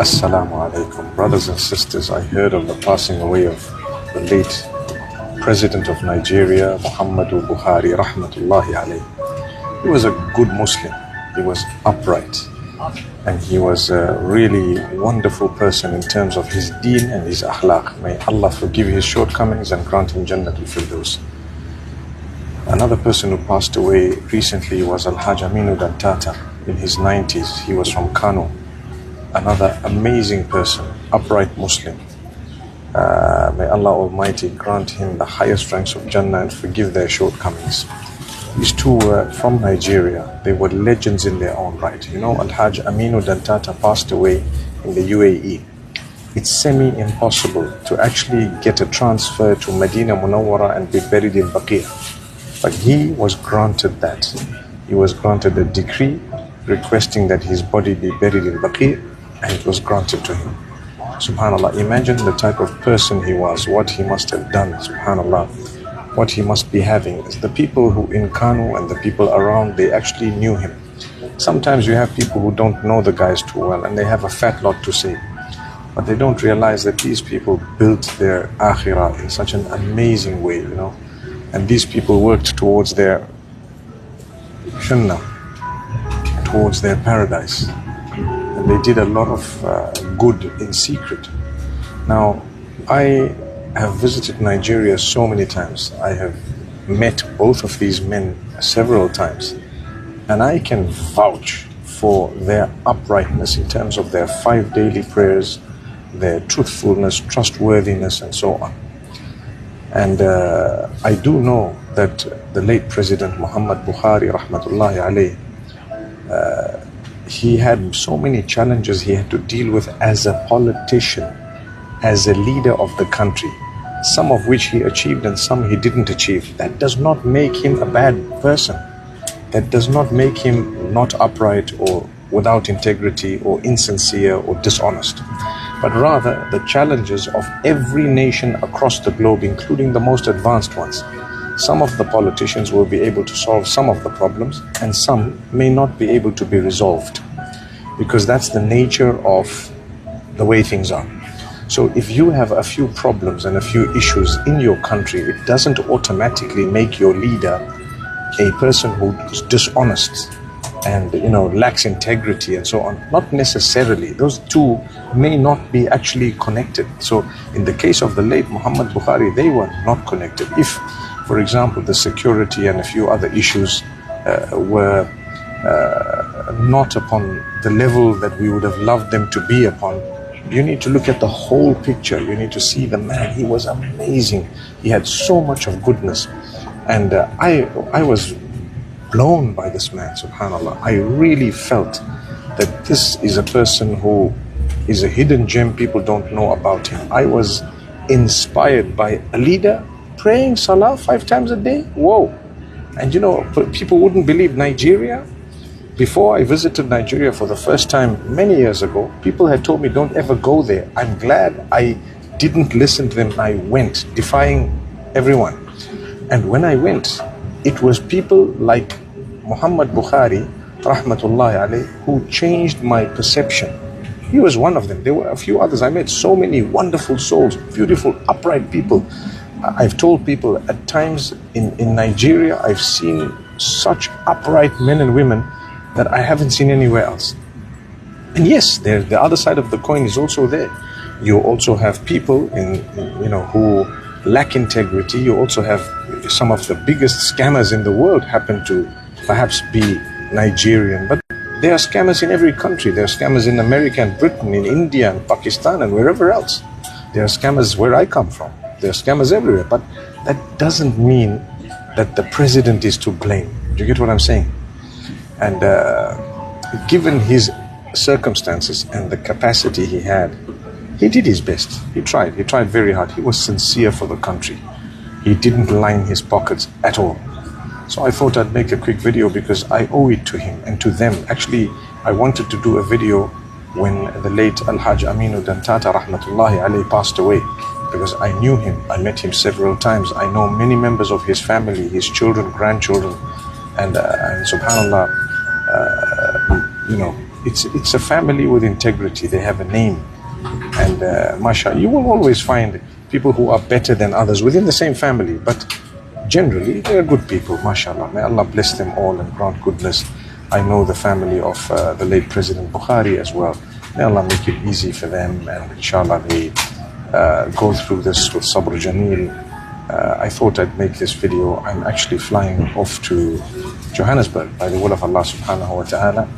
Assalamu alaikum. Brothers and sisters, I heard of the passing away of the late President of Nigeria, Muhammadu Buhari, rahmatullahi alayhi. He was a good Muslim. He was upright. And he was a really wonderful person in terms of his deen and his akhlaq. May Allah forgive his shortcomings and grant him Jannatul Firdaus. Another person who passed away recently was Al-Hajj Aminu Dantata in his 90s. He was from Kano. Another amazing person, upright Muslim. May Allah Almighty grant him the highest ranks of Jannah and forgive their shortcomings. These two were from Nigeria. They were legends in their own right. You know, Al-Hajj Aminu Dantata passed away in the UAE. It's semi-impossible to actually get a transfer to Medina Munawwara and be buried in Baqi'. But he was granted that. He was granted a decree requesting that his body be buried in Baqi', and it was granted to him. Subhanallah, imagine the type of person he was, what he must have done, subhanallah, what he must be having. The people who in Kano and the people around, they actually knew him. Sometimes you have people who don't know the guys too well and they have a fat lot to say. But they don't realize that these people built their akhirah in such an amazing way, you know. And these people worked towards their Jannah, towards their paradise. And they did a lot of good in secret. Now, I have visited Nigeria so many times. I have met both of these men several times. And I can vouch for their uprightness in terms of their 5 daily prayers, their truthfulness, trustworthiness, and so on. And I do know that the late President Muhammad Buhari, rahmatullahi alayhi, he had so many challenges he had to deal with as a politician, as a leader of the country, some of which he achieved and some he didn't achieve. That does not make him a bad person. That does not make him not upright or without integrity or insincere or dishonest. But rather the challenges of every nation across the globe, including the most advanced ones. Some of the politicians will be able to solve some of the problems and some may not be able to be resolved, because that's the nature of the way things are. So if you have a few problems and a few issues in your country, it doesn't automatically make your leader a person who's dishonest and, you know, lacks integrity and so on. Not necessarily. Those two may not be actually connected. So in the case of the late Muhammad Buhari, they were not connected. If, for example, the security and a few other issues were not upon the level that we would have loved them to be upon, you need to look at the whole picture. You need to see the man. He was amazing. He had so much of goodness. And I was blown by this man, subhanAllah. I really felt that this is a person who is a hidden gem people don't know about him. I was inspired by a leader praying salah 5 times a day. Whoa. And you know, people wouldn't believe Nigeria. Before I visited Nigeria for the first time many years ago, people had told me don't ever go there. I'm glad I didn't listen to them. I went, defying everyone. And when I went, it was people like Muhammad Buhari, rahmatullahi alayhi, who changed my perception. He was one of them. There were a few others. I met so many wonderful souls, beautiful, upright people. I've told people at times in Nigeria, I've seen such upright men and women that I haven't seen anywhere else. And yes, the other side of the coin is also there. You also have people who lack integrity. You also have some of the biggest scammers in the world happen to perhaps be Nigerian, but there are scammers in every country. There are scammers in America and Britain, in India and Pakistan and wherever else. There are scammers where I come from. There are scammers everywhere, but that doesn't mean that the president is to blame. Do you get what I'm saying? And given his circumstances and the capacity he had, he did his best. He tried very hard. He was sincere for the country. He didn't line his pockets at all. So I thought I'd make a quick video because I owe it to him and to them. Actually, I wanted to do a video when the late Al-Hajj Aminu Dantata, rahmatullahi alayhi, passed away, because I knew him. I met him several times. I know many members of his family, his children, grandchildren, and subhanallah, it's a family with integrity. They have a name. And mashallah, you will always find people who are better than others within the same family, but generally they're good people, mashallah. May Allah bless them all and grant goodness. I know the family of the late President Bukhari as well. May Allah make it easy for them, and inshallah they go through this with sabr jameel. I thought I'd make this video. I'm actually flying off to Johannesburg by the will of Allah subhanahu wa ta'ala,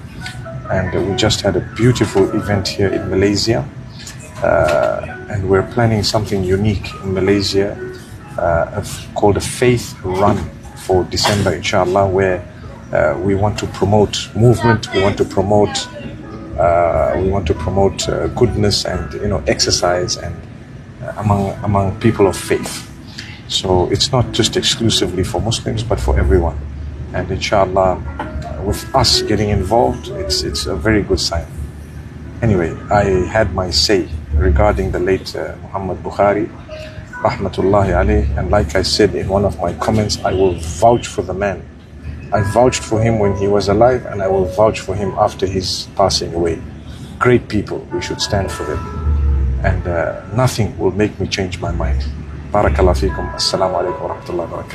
and we just had a beautiful event here in Malaysia, and we're planning something unique in Malaysia called a faith run for December, inshallah, where we want to promote movement, we want to promote goodness and exercise and among people of faith. So it's not just exclusively for Muslims, but for everyone. And inshallah, with us getting involved, it's a very good sign. Anyway, I had my say regarding the late Muhammad Bukhari, rahmatullahi alayh, and like I said in one of my comments, I will vouch for the man. I vouched for him when he was alive, and I will vouch for him after his passing away. Great people, we should stand for them. And nothing will make me change my mind. Barakallahu feekum. Assalamu alaikum wa rahmatullahi wa barakatuh.